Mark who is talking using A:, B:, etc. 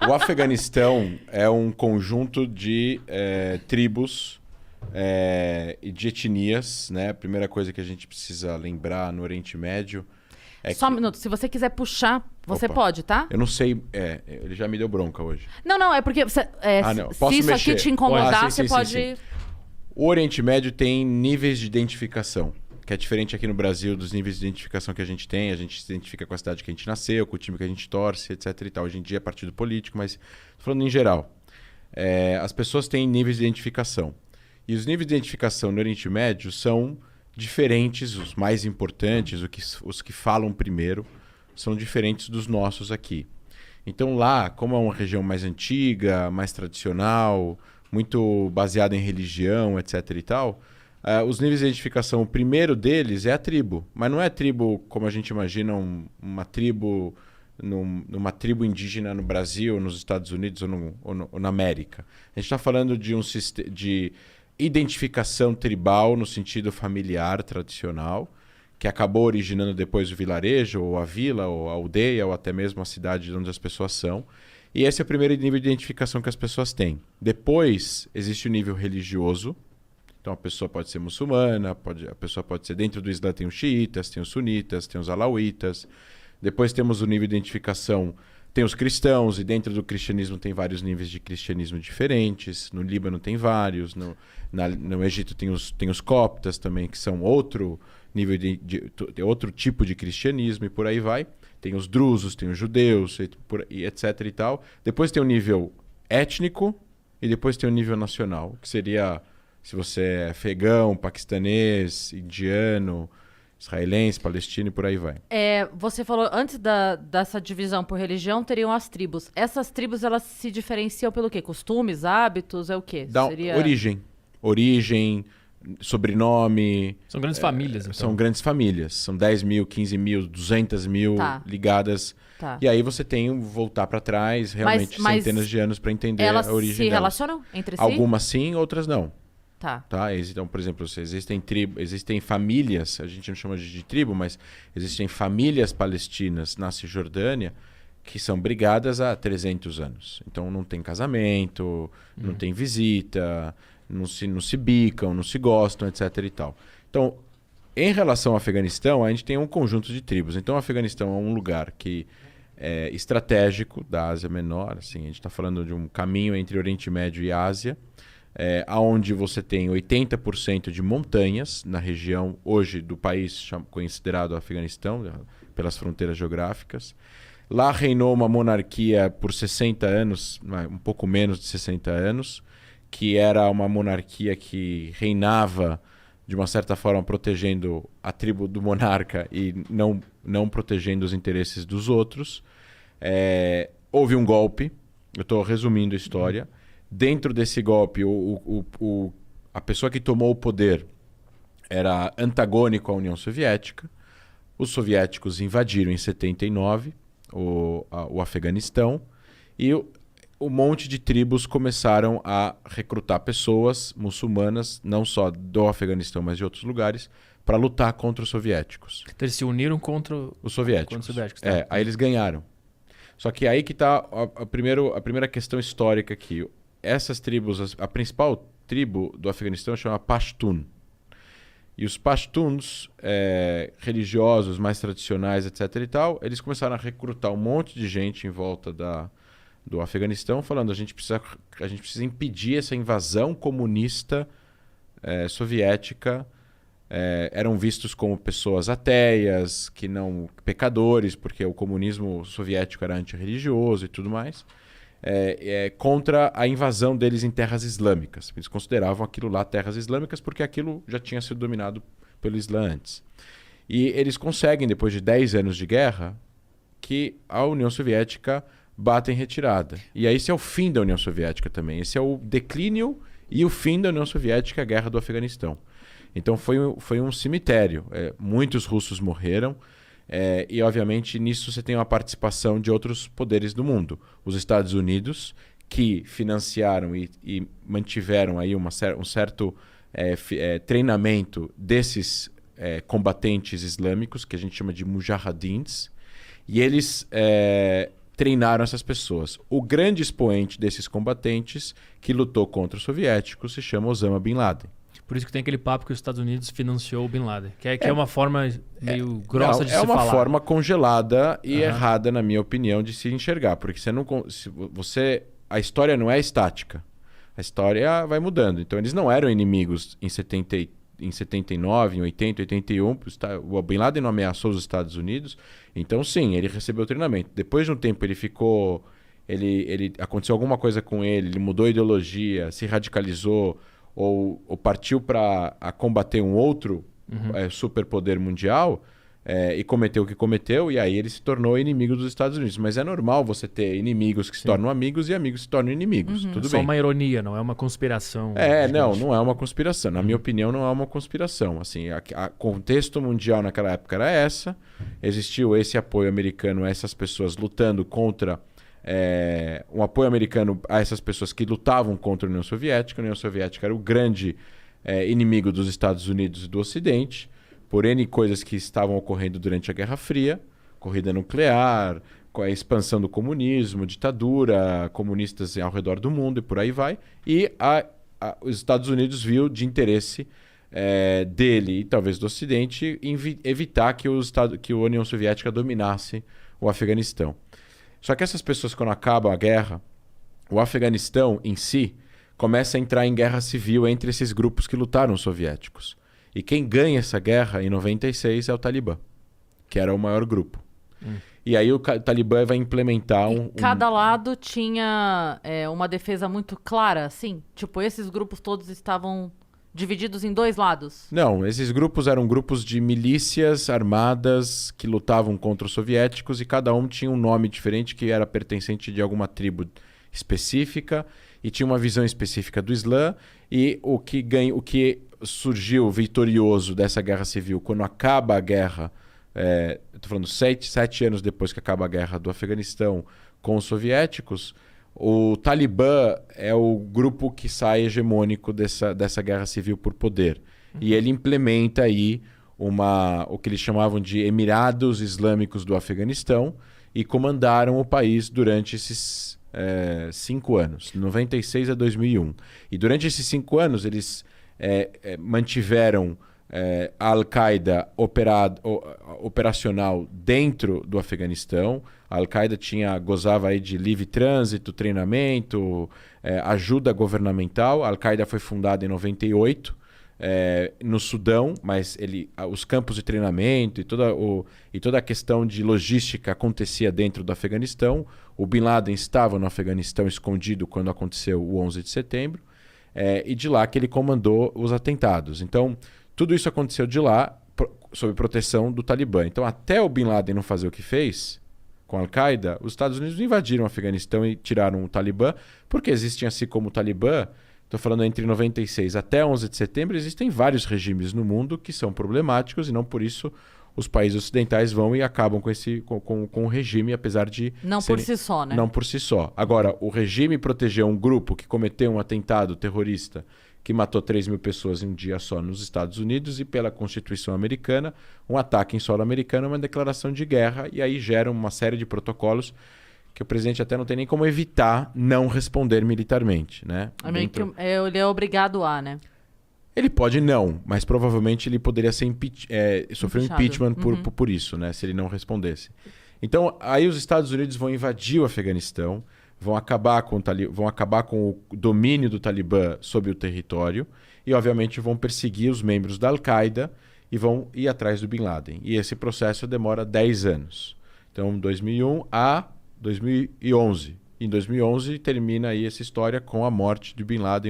A: O Afeganistão é um conjunto de tribos e de etnias, né? A primeira coisa que a gente precisa lembrar no Oriente Médio é
B: Só um
A: que...
B: minuto, se você quiser puxar, você
A: Opa.
B: pode, tá?
A: Eu não sei, ele já me deu bronca hoje.
B: Não, é porque
A: Não,
B: se
A: posso
B: isso
A: mexer.
B: aqui te incomodar,
A: Sim,
B: você
A: sim,
B: pode...
A: sim. O Oriente Médio tem níveis de identificação, que é diferente aqui no Brasil dos níveis de identificação que a gente tem. A gente se identifica com a cidade que a gente nasceu, com o time que a gente torce, etc. e tal. Hoje em dia é partido político, mas falando em geral. As pessoas têm níveis de identificação. E os níveis de identificação no Oriente Médio são diferentes, os mais importantes, os que falam primeiro, são diferentes dos nossos aqui. Então lá, como é uma região mais antiga, mais tradicional, muito baseada em religião, etc. e tal, os níveis de identificação, o primeiro deles é a tribo. Mas não é tribo como a gente imagina, uma tribo numa tribo indígena no Brasil, nos Estados Unidos ou na América. A gente está falando de um sistema de identificação tribal no sentido familiar tradicional, que acabou originando depois o vilarejo, ou a vila, ou a aldeia, ou até mesmo a cidade onde as pessoas são. E esse é o primeiro nível de identificação que as pessoas têm. Depois, existe o nível religioso. Então, a pessoa pode ser muçulmana, a pessoa pode ser... Dentro do Islã tem os xiitas, tem os sunitas, tem os alauítas. Depois temos o nível de identificação... Tem os cristãos, e dentro do cristianismo tem vários níveis de cristianismo diferentes. No Líbano tem vários. No Egito tem os coptas também, que são outro nível outro tipo de cristianismo, e por aí vai. Tem os drusos, tem os judeus, e etc. e tal. Depois tem o nível étnico e depois tem o nível nacional, que seria se você é afegão, paquistanês, indiano, israelense, palestino e por aí vai.
B: Você falou, antes dessa divisão por religião, teriam as tribos. Essas tribos, elas se diferenciam pelo quê? Costumes, hábitos, é o quê?
A: Seria... Origem, sobrenome...
C: São grandes famílias, então.
A: São grandes famílias. São 10 mil, 15 mil, 200 mil ligadas.
B: Tá.
A: E aí você tem voltar para trás, realmente, centenas de anos para entender a origem delas.
B: Elas se relacionam entre si?
A: Algumas sim, outras não.
B: Tá.
A: Então, por exemplo, existem famílias, a gente não chama de tribo, mas existem famílias palestinas na Cisjordânia que são brigadas há 300 anos. Então não tem casamento, não tem visita, não se bicam, não se gostam, etc. e tal. Então, em relação ao Afeganistão, a gente tem um conjunto de tribos. Então, o Afeganistão é um lugar que é estratégico da Ásia Menor. Assim, a gente está falando de um caminho entre Oriente Médio e Ásia, onde você tem 80% de montanhas na região hoje do país considerado Afeganistão, pelas fronteiras geográficas. Lá reinou uma monarquia por 60 anos, um pouco menos de 60 anos, que era uma monarquia que reinava, de uma certa forma, protegendo a tribo do monarca e não protegendo os interesses dos outros. Houve um golpe, eu estou resumindo a história. Dentro desse golpe, a pessoa que tomou o poder era antagônico à União Soviética. Os soviéticos invadiram em 79 o Afeganistão e um monte de tribos começaram a recrutar pessoas muçulmanas, não só do Afeganistão, mas de outros lugares, para lutar contra os soviéticos.
C: Então eles se uniram contra
A: os soviéticos.
C: Contra os soviéticos, tá?
A: Aí eles ganharam. Só que aí que está a primeira questão histórica aqui. Essas tribos, a principal tribo do Afeganistão chama Pashtun. E os Pashtuns, religiosos, mais tradicionais, etc. e tal, eles começaram a recrutar um monte de gente em volta do Afeganistão, falando a gente precisa impedir essa invasão comunista soviética. Eram vistos como pessoas ateias, pecadores, porque o comunismo soviético era antirreligioso e tudo mais. Contra a invasão deles em terras islâmicas. Eles consideravam aquilo lá terras islâmicas porque aquilo já tinha sido dominado pelo Islã antes. E eles conseguem, depois de 10 anos de guerra, que a União Soviética bata em retirada. E aí esse é o fim da União Soviética também. Esse é o declínio e o fim da União Soviética, a guerra do Afeganistão. Então foi um cemitério. Muitos russos morreram. E, obviamente, nisso você tem uma participação de outros poderes do mundo. Os Estados Unidos, que financiaram e mantiveram aí um certo treinamento desses combatentes islâmicos, que a gente chama de mujahidins. E eles treinaram essas pessoas. O grande expoente desses combatentes que lutou contra os soviéticos se chama Osama Bin Laden.
C: Por isso que tem aquele papo que os Estados Unidos financiou o Bin Laden. Que é uma forma meio grossa de se falar.
A: É uma forma congelada e errada, na minha opinião, de se enxergar. Porque a história não é estática. A história vai mudando. Então, eles não eram inimigos em 79, em 80, 81. O Bin Laden não ameaçou os Estados Unidos. Então, sim, ele recebeu treinamento. Depois de um tempo, ele ficou... aconteceu alguma coisa com ele mudou a ideologia, se radicalizou... ou partiu para combater um outro superpoder mundial e cometeu o que cometeu, e aí ele se tornou inimigo dos Estados Unidos. Mas é normal você ter inimigos que se tornam amigos e amigos que se tornam inimigos. Tudo
C: Só
A: bem.
C: uma ironia, não é uma conspiração.
A: Não é uma conspiração. Na minha opinião, não é uma conspiração. Assim, o contexto mundial naquela época era essa. Existiu esse apoio americano a essas pessoas lutando contra... um apoio americano a essas pessoas que lutavam contra a União Soviética. A União Soviética era o grande inimigo dos Estados Unidos e do Ocidente, por N coisas que estavam ocorrendo durante a Guerra Fria, corrida nuclear, com a expansão do comunismo, ditadura, comunistas ao redor do mundo e por aí vai. E os Estados Unidos viu de interesse dele e talvez do Ocidente evitar que a União Soviética dominasse o Afeganistão. Só que essas pessoas, quando acabam a guerra, o Afeganistão em si começa a entrar em guerra civil entre esses grupos que lutaram os soviéticos. E quem ganha essa guerra em 96 é o Talibã, que era o maior grupo. E aí o Talibã vai implementar
B: Cada lado tinha uma defesa muito clara, assim? Tipo, esses grupos todos estavam divididos em dois lados?
A: Não, esses grupos eram grupos de milícias armadas que lutavam contra os soviéticos e cada um tinha um nome diferente que era pertencente de alguma tribo específica e tinha uma visão específica do Islã. E o que surgiu vitorioso dessa guerra civil, quando acaba a guerra, estou falando 7 anos depois que acaba a guerra do Afeganistão com os soviéticos, o Talibã é o grupo que sai hegemônico dessa guerra civil por poder. E ele implementa aí o que eles chamavam de Emirados Islâmicos do Afeganistão e comandaram o país durante esses 5 anos, de 96 a 2001. E durante esses 5 anos eles mantiveram a Al-Qaeda operacional dentro do Afeganistão. A Al-Qaeda gozava aí de livre trânsito, treinamento, ajuda governamental. A Al-Qaeda foi fundada em 98 no Sudão, mas os campos de treinamento e toda a questão de logística acontecia dentro do Afeganistão. O Bin Laden estava no Afeganistão escondido quando aconteceu o 11 de setembro. E de lá que ele comandou os atentados. Então, tudo isso aconteceu de lá, sob proteção do Talibã. Então, até o Bin Laden não fazer o que fez com a Al-Qaeda, os Estados Unidos invadiram o Afeganistão e tiraram o Talibã, porque existem, assim como o Talibã, estou falando entre 96 até 11 de setembro, existem vários regimes no mundo que são problemáticos e não por isso os países ocidentais vão e acabam com o regime, apesar de...
B: Por si só, né?
A: Não por si só. Agora, o regime protegeu um grupo que cometeu um atentado terrorista que matou 3 mil pessoas em um dia só nos Estados Unidos e pela Constituição americana, um ataque em solo americano é uma declaração de guerra e aí gera uma série de protocolos que o presidente até não tem nem como evitar não responder militarmente, né?
B: Ele é obrigado a, né?
A: Ele pode não, mas provavelmente ele poderia ser sofrer um impeachment por isso, né? Se ele não respondesse. Então, aí os Estados Unidos vão invadir o Afeganistão, vão acabar com o domínio do Talibã sobre o território e, obviamente, vão perseguir os membros da Al-Qaeda e vão ir atrás do Bin Laden. E esse processo demora 10 anos. Então, 2001 a 2011. Em 2011, termina aí essa história com a morte de Bin Laden no